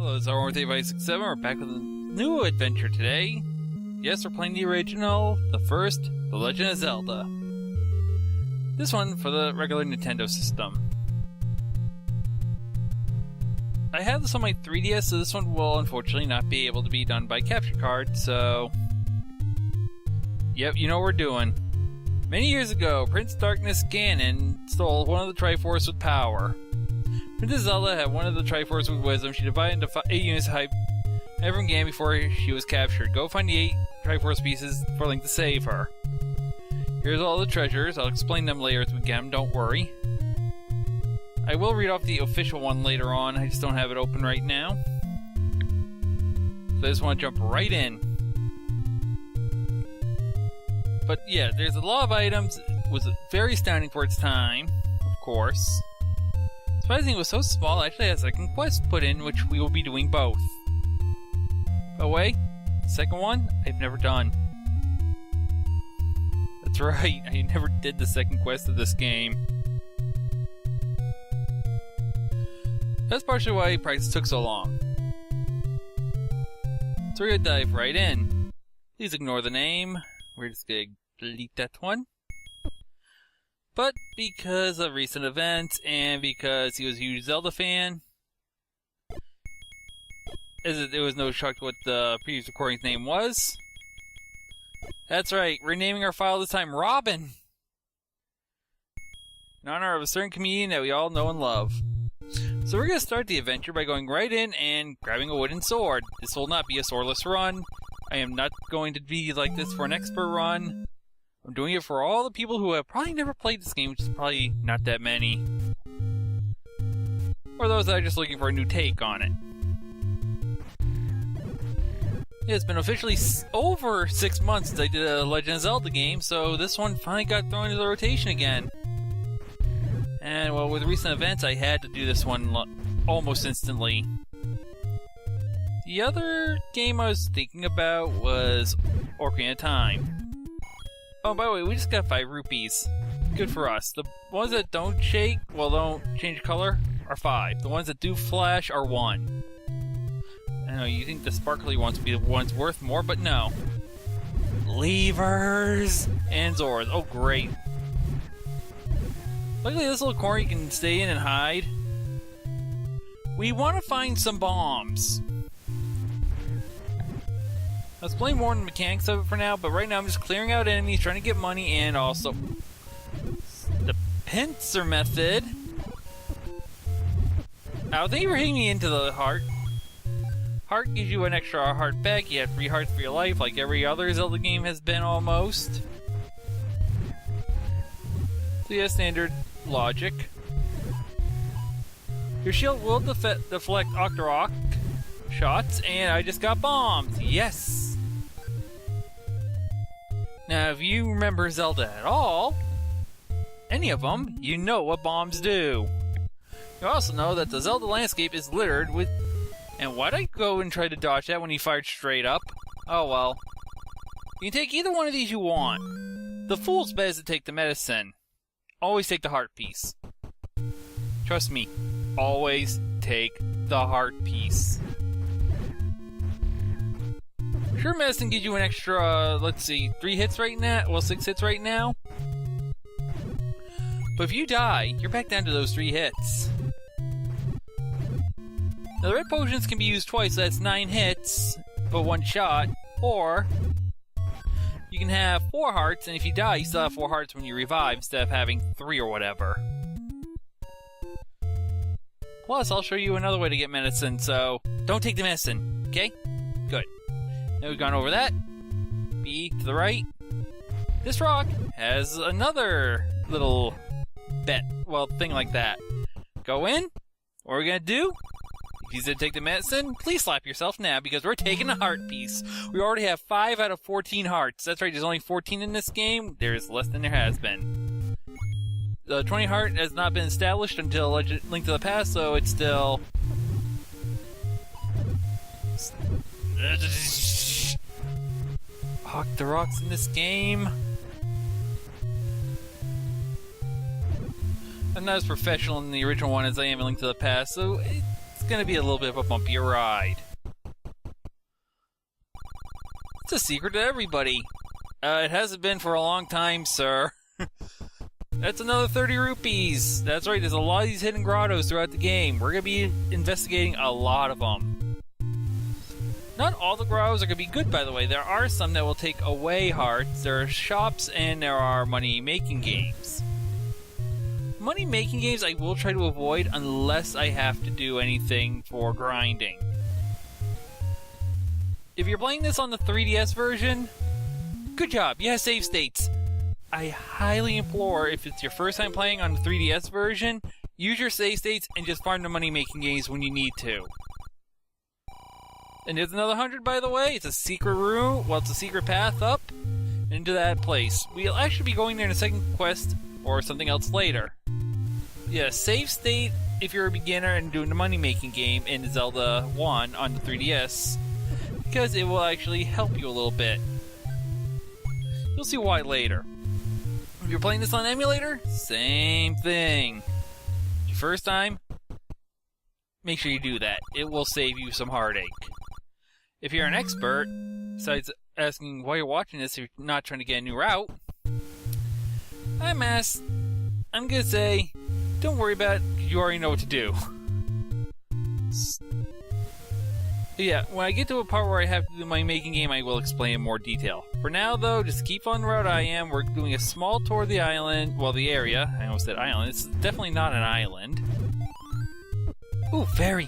Hello, it's R567. We're back with a new adventure today. Yes, we're playing the original, the first, The Legend of Zelda. This one for the regular Nintendo system. I have this on my 3DS, so this one will unfortunately not be able to be done by capture card, so... Yep, you know what we're doing. Many years ago, Prince Darkness Ganon stole one of the Triforce with power. Princess Zelda had one of the Triforce with wisdom. She divided into 8 units of hype from Ganon before she was captured. Go find the 8 Triforce pieces for Link to save her. Here's all the treasures. I'll explain them later as we get them, don't worry. I will read off the official one later on. I just don't have it open right now. So I just want to jump right in. But yeah, there's a lot of items. It was very astounding for its time, of course. Surprisingly, it was so small, I actually had a second quest put in, which we will be doing both. By the way, the second one, I've never done. That's right, I never did the second quest of this game. That's partially why practice took so long. So we're gonna dive right in. Please ignore the name. We're just gonna delete that one. But because of recent events, and because he was a huge Zelda fan, it was no shock to what the previous recording's name was. That's right, we're naming our file this time Robin! In honor of a certain comedian that we all know and love. So we're going to start the adventure by going right in and grabbing a wooden sword. This will not be a swordless run. I am not going to be like this for an expert run. I'm doing it for all the people who have probably never played this game, which is probably not that many. Or those that are just looking for a new take on it. It's been officially over 6 months since I did a Legend of Zelda game, so this one finally got thrown into the rotation again. And, well, with recent events, I had to do this one almost instantly. The other game I was thinking about was Ocarina of Time. Oh, by the way, we just got 5 rupees. Good for us. The ones that don't shake, well, don't change color, are 5. The ones that do flash are 1. I know, you think the sparkly ones would be the ones worth more, but no. Levers! And Zoras. Oh, great. Luckily, this little corner you can stay in and hide. We want to find some bombs. I'll explain more on the mechanics of it for now, but right now I'm just clearing out enemies, trying to get money, and also the pincer method. Now, thank you for hitting me into the heart. Heart gives you an extra heart back. You have 3 hearts for your life, like every other Zelda game has been almost. So yeah, standard logic. Your shield will deflect Octorok shots, and I just got bombs. Yes! Now, if you remember Zelda at all, any of them, you know what bombs do. You also know that the Zelda landscape is littered with... And why'd I go and try to dodge that when he fired straight up? Oh well. You can take either one of these you want. The fool's bet is to take the medicine. Always take the heart piece. Trust me, always take the heart piece. Sure, medicine gives you an extra, let's see, 3 hits right now? Well, 6 hits right now. But if you die, you're back down to those 3 hits. Now, the red potions can be used twice, so that's 9 hits, but 1 shot. Or, you can have 4 hearts, and if you die, you still have 4 hearts when you revive, instead of having 3 or whatever. Plus, I'll show you another way to get medicine, so don't take the medicine, okay? Good. Now we've gone over that. B to the right. This rock has another little thing like that. Go in. What are we gonna do? If you said take the medicine, please slap yourself now, because we're taking a heart piece. We already have 5 out of 14 hearts. That's right, there's only 14 in this game. There's less than there has been. The 20 heart has not been established until Link to the Past, so it's still... Hawk the rocks in this game. I'm not as professional in the original one as I am in Link to the Past, so it's gonna be a little bit of a bumpier ride. It's a secret to everybody. It hasn't been for a long time, sir. That's another 30 rupees. That's right, there's a lot of these hidden grottos throughout the game. We're gonna be investigating a lot of them. Not all the grottos are gonna be good, by the way. There are some that will take away hearts. There are shops and there are money-making games. Money-making games I will try to avoid unless I have to do anything for grinding. If you're playing this on the 3DS version, good job, you have save states. I highly implore, if it's your first time playing on the 3DS version, use your save states and just farm the money-making games when you need to. And there's another 100, by the way. It's a secret room. Well, it's a secret path up into that place. We'll actually be going there in a second quest or something else later. Yeah, save state if you're a beginner and doing the money-making game in Zelda 1 on the 3DS, because it will actually help you a little bit. You'll see why later. If you're playing this on emulator, same thing. Your first time, make sure you do that. It will save you some heartache. If you're an expert, besides asking why you're watching this if you're not trying to get a new route, I'm gonna say, don't worry about it, because you already know what to do. Yeah, when I get to a part where I have to do my making game, I will explain in more detail. For now, though, just keep on the route I am. We're doing a small tour of the island, well, the area. I almost said island. It's definitely not an island. Ooh, fairy!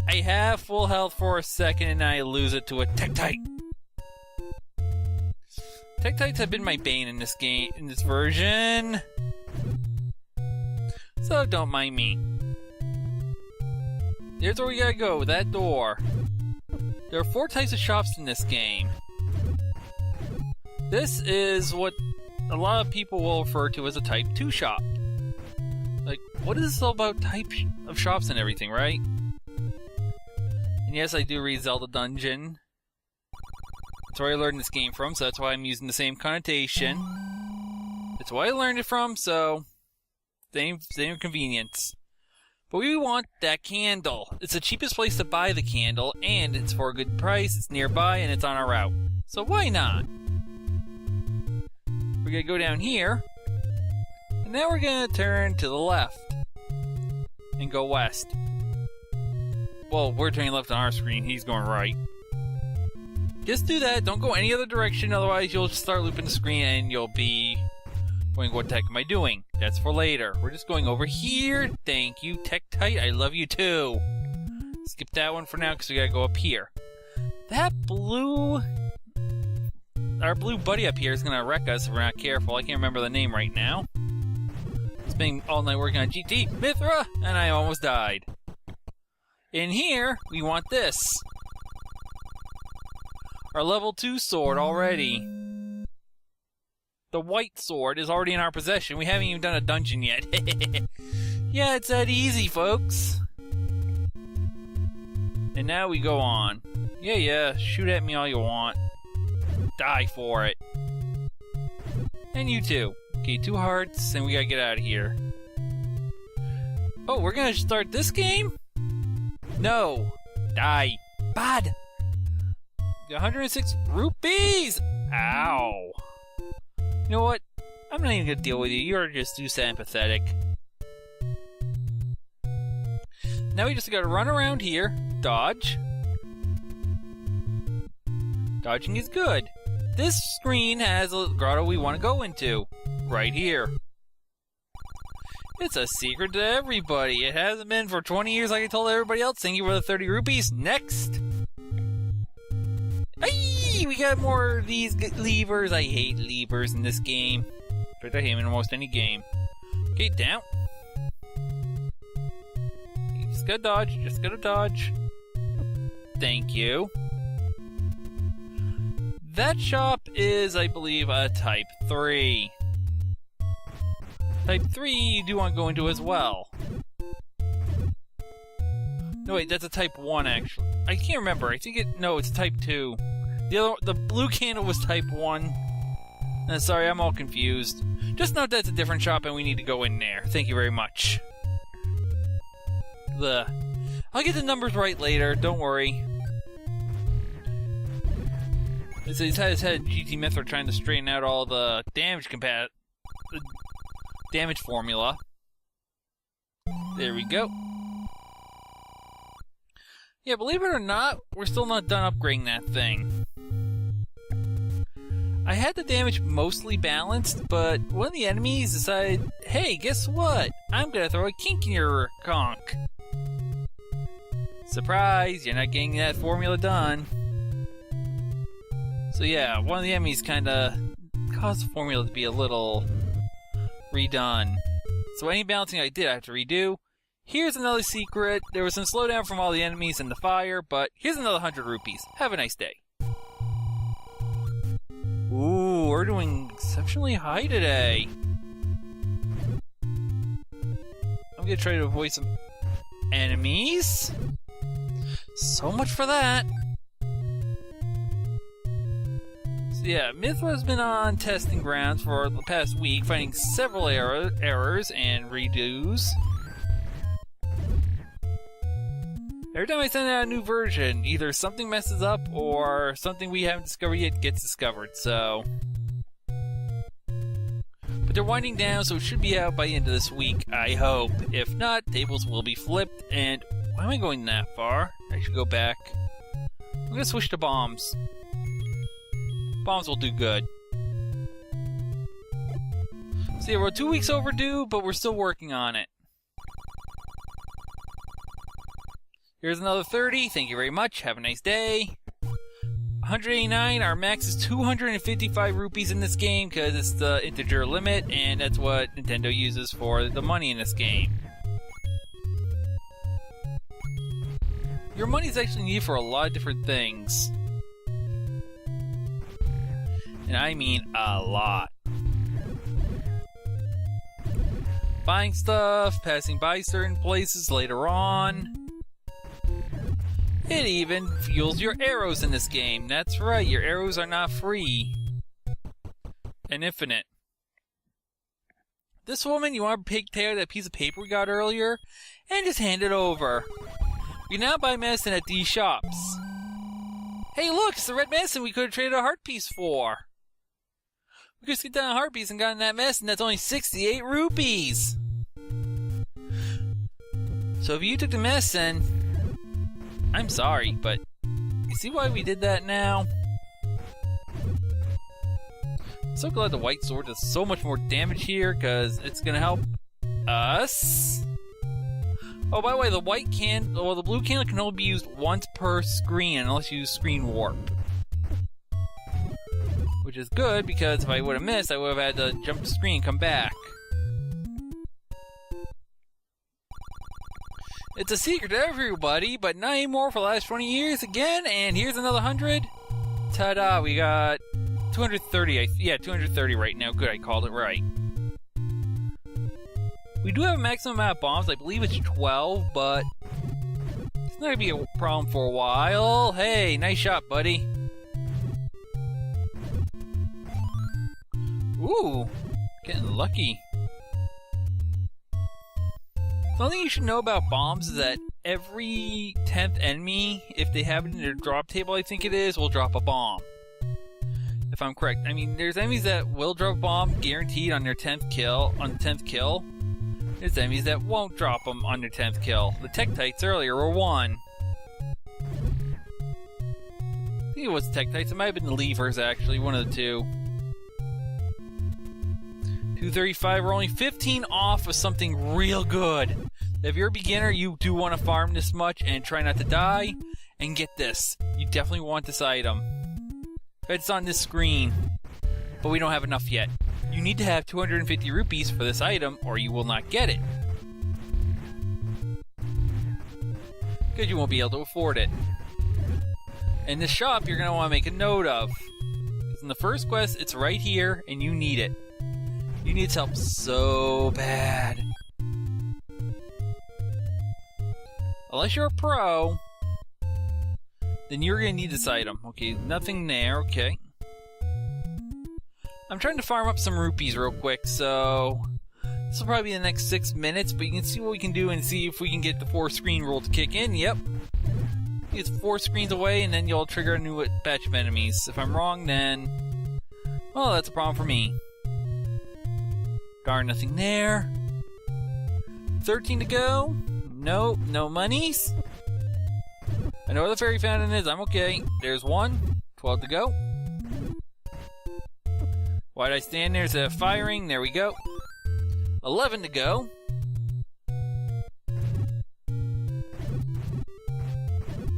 I have full health for a second, and I lose it to a Tektite. Tektites have been my bane in this game, in this version. So don't mind me. Here's where we gotta go, that door. There are 4 types of shops in this game. This is what a lot of people will refer to as a Type 2 shop. Like, what is this all about type of shops and everything, right? And yes, I do read Zelda Dungeon. That's where I learned this game from, so that's why I'm using the same connotation. That's where I learned it from, so same convenience. But we want that candle. It's the cheapest place to buy the candle, and it's for a good price, it's nearby, and it's on our route. So why not? We're gonna go down here, and then we're gonna turn to the left, and go west. Well, we're turning left on our screen, he's going right. Just do that, don't go any other direction, otherwise you'll just start looping the screen and you'll be going, what the heck am I doing? That's for later. We're just going over here. Thank you, Tektite. I love you too. Skip that one for now because we gotta go up here. That our blue buddy up here is gonna wreck us if we're not careful. I can't remember the name right now. Spending all night working on GT Mithra, and I almost died. In here, we want this. Our level 2 sword already. The white sword is already in our possession. We haven't even done a dungeon yet. Yeah, it's that easy, folks. And now we go on. Yeah, shoot at me all you want. Die for it. And you too. Okay, 2 hearts, and we gotta get out of here. Oh, we're gonna start this game? No. Die. Bad. 106 rupees! Ow. You know what? I'm not even gonna deal with you. You're just too sympathetic. Now we just gotta run around here, dodge. Dodging is good. This screen has a grotto we want to go into. Right here. It's a secret to everybody. It hasn't been for 20 years like I told everybody else. Thank you for the 30 rupees. Next! Hey, we got more of these levers. I hate levers in this game. In fact, I hate them in almost any game. Okay, down. You just gotta dodge. Just gotta dodge. Thank you. That shop is, I believe, a Type 3. Type 3 you do want to go into as well. No, wait, that's a Type 1, actually. I can't remember. I think no, it's Type 2. The blue candle was Type 1. Sorry, I'm all confused. Just note that's a different shop and we need to go in there. Thank you very much. I'll get the numbers right later, don't worry. He's had his head and GT Myth are trying to straighten out all the damage formula. There we go. Yeah, believe it or not, we're still not done upgrading that thing. I had the damage mostly balanced, but one of the enemies decided, hey, guess what? I'm gonna throw a kink in your conch. Surprise, you're not getting that formula done. So yeah, one of the enemies kinda caused the formula to be a little redone. So any balancing I did, I have to redo. Here's another secret. There was some slowdown from all the enemies and the fire, but here's another 100 rupees. Have a nice day. Ooh, we're doing exceptionally high today. I'm gonna try to avoid some enemies. So much for that. So yeah, Mythra has been on testing grounds for the past week, finding several errors and redos. Every time I send out a new version, either something messes up or something we haven't discovered yet gets discovered, so... But they're winding down, so it should be out by the end of this week, I hope. If not, tables will be flipped, and... Why am I going that far? I should go back. I'm gonna switch to bombs. Bombs will do good. So yeah, we're 2 weeks overdue, but we're still working on it. Here's another 30. Thank you very much. Have a nice day. 189. Our max is 255 rupees in this game because it's the integer limit, and that's what Nintendo uses for the money in this game. Your money is actually needed for a lot of different things. And I mean a lot. Buying stuff, passing by certain places later on. It even fuels your arrows in this game. That's right, your arrows are not free. And infinite. This woman, you want to pigtail that piece of paper we got earlier, and just hand it over. We can now buy medicine at these shops. Hey look, it's the red medicine we could have traded a heart piece for. We could have skipped down a heart piece and gotten that medicine that's only 68 rupees. So if you took the medicine... I'm sorry, but you see why we did that now? I'm so glad the white sword does so much more damage here, because it's going to help us. Oh, by the way, the blue candle can only be used once per screen, unless you use screen warp. Which is good, because if I would have missed, I would have had to jump the screen and come back. It's a secret to everybody, but not anymore for the last 20 years again, and here's another 100. Ta-da, we got 230. Yeah, 230 right now. Good, I called it right. We do have a maximum amount of bombs. I believe it's 12, but it's not going to be a problem for a while. Hey, nice shot, buddy. Ooh, getting lucky. Something you should know about bombs is that every 10th enemy, if they have it in their drop table, I think it is, will drop a bomb. If I'm correct. I mean, there's enemies that will drop a bomb guaranteed on their 10th kill. There's enemies that won't drop them on their 10th kill. The Tektites earlier were one. I think it was the Tektites. It might have been the Levers, actually. One of the two. 235, we're only 15 off of something real good. If you're a beginner, you do want to farm this much and try not to die. And get this, you definitely want this item. It's on this screen, but we don't have enough yet. You need to have 250 rupees for this item or you will not get it. Because you won't be able to afford it. In this shop, you're going to want to make a note of. Because in the first quest, it's right here and you need it. You need its help so bad. Unless you're a pro, then you're going to need this item. Okay, nothing there, okay. I'm trying to farm up some rupees real quick, so This will probably be the next 6 minutes, but you can see what we can do and see if we can get the 4-screen rule to kick in. Yep. It's 4 screens away, and then you'll trigger a new batch of enemies. If I'm wrong, then... well, that's a problem for me. Darn, nothing there. 13 to go. Nope, no monies. I know where the fairy fountain is. I'm okay. There's 1. 12 to go. Why'd I stand there instead of firing? There we go. 11 to go.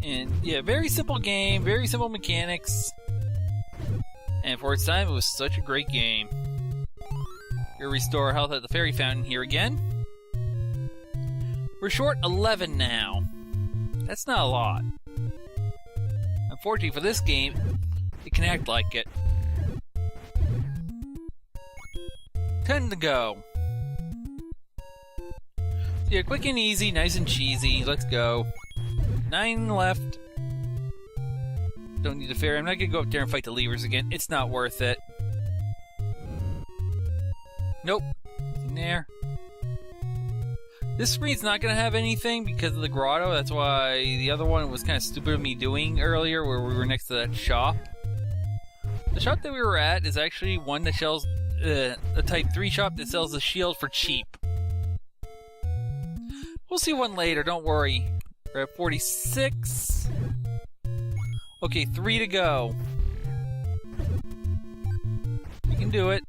And yeah, very simple game, very simple mechanics. And for its time, it was such a great game. Gonna restore health at the fairy fountain here again. We're short 11 now. That's not a lot. Unfortunately for this game, it can act like it. 10 to go. So yeah, quick and easy, nice and cheesy. Let's go. 9 left. Don't need a fairy. I'm not gonna go up there and fight the levers again. It's not worth it. Nope. Nothing there. This screen's not gonna have anything because of the grotto. That's why the other one was kind of stupid of me doing earlier, where we were next to that shop. The shop that we were at is actually one that sells a Type 3 shop that sells the shield for cheap. We'll see one later. Don't worry. We're at 46. Okay, 3 to go. We can do it.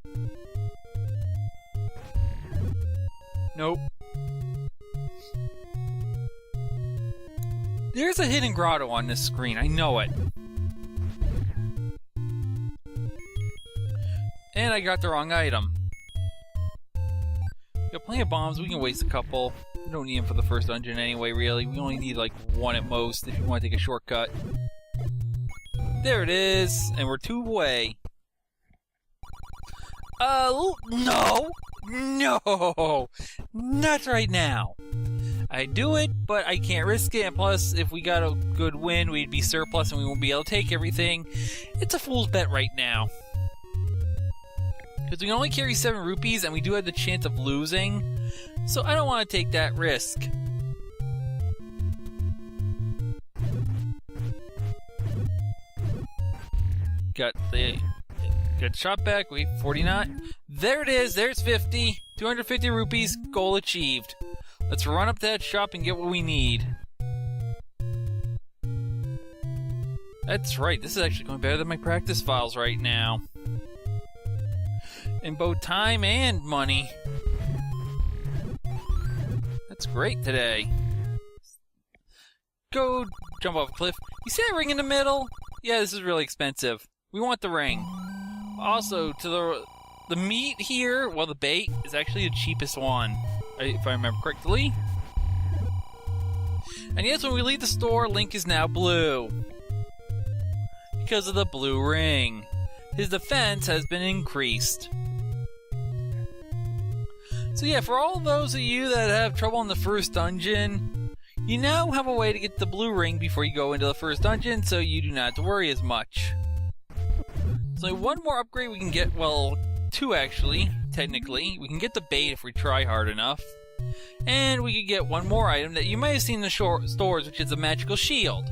Nope. There's a hidden grotto on this screen. I know it. And I got the wrong item. Got plenty of bombs. We can waste a couple. We don't need them for the first dungeon anyway, really. We only need like 1 at most if you want to take a shortcut. There it is, and we're 2 away. No! No! Not right now. I'd do it, but I can't risk it, and plus, if we got a good win, we'd be surplus and we won't be able to take everything. It's a fool's bet right now. Because we can only carry 7 rupees, and we do have the chance of losing. So I don't want to take that risk. Got the shot back. Wait, 49. There it is. There's 50. 250 rupees. Goal achieved. Let's run up to that shop and get what we need. That's right. This is actually going better than my practice files right now. In both time and money. That's great today. Go jump off a cliff. You see that ring in the middle? Yeah, this is really expensive. We want the ring. Also, to the meat here, well, the bait is actually the cheapest one, if I remember correctly. And yes, when we leave the store, Link is now blue. Because of the blue ring. His defense has been increased. So yeah, for all those of you that have trouble in the first dungeon, you now have a way to get the blue ring before you go into the first dungeon, so you do not have to worry as much. So 1 more upgrade we can get, well, 2 actually, technically. We can get the bait if we try hard enough. And we could get 1 more item that you might have seen in the stores, which is a magical shield.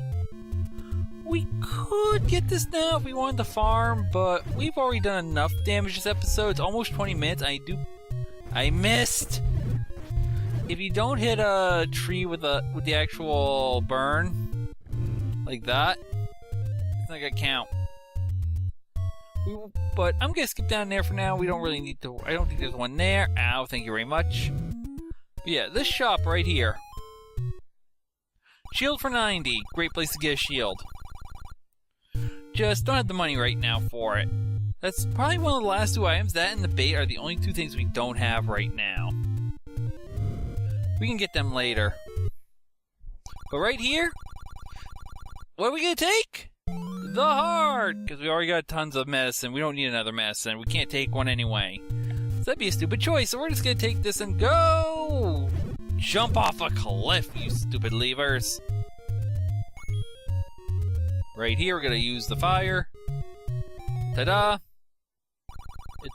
We could get this now if we wanted to farm, but we've already done enough damage this episode. It's almost 20 minutes. I missed! If you don't hit a tree with the actual burn, like that, it's not gonna count. But I'm gonna skip down there for now. We don't really need to. I don't think there's one there. Ow, thank you very much. But yeah, this shop right here. Shield for 90. Great place to get a shield. Just don't have the money right now for it. That's probably one of the last 2 items. That and the bait are the only 2 things we don't have right now. We can get them later. But right here, what are we gonna take? The heart! Because we already got tons of medicine. We don't need another medicine. We can't take one anyway. So that'd be a stupid choice. So we're just gonna take this and go! Jump off a cliff, you stupid levers. Right here, we're gonna use the fire. Ta-da!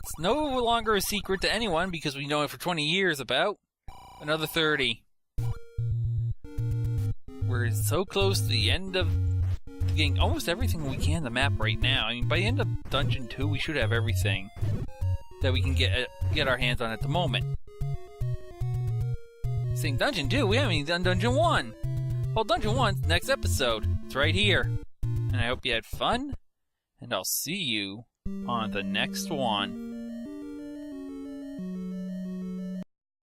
It's no longer a secret to anyone because we know it for 20 years about. Another 30. We're so close to the end of getting almost everything we can on the map right now. I mean, by the end of Dungeon 2, we should have everything that we can get our hands on at the moment. Saying Dungeon 2, we haven't even done Dungeon 1. Well, Dungeon 1's next episode. It's right here. And I hope you had fun, and I'll see you on the next one.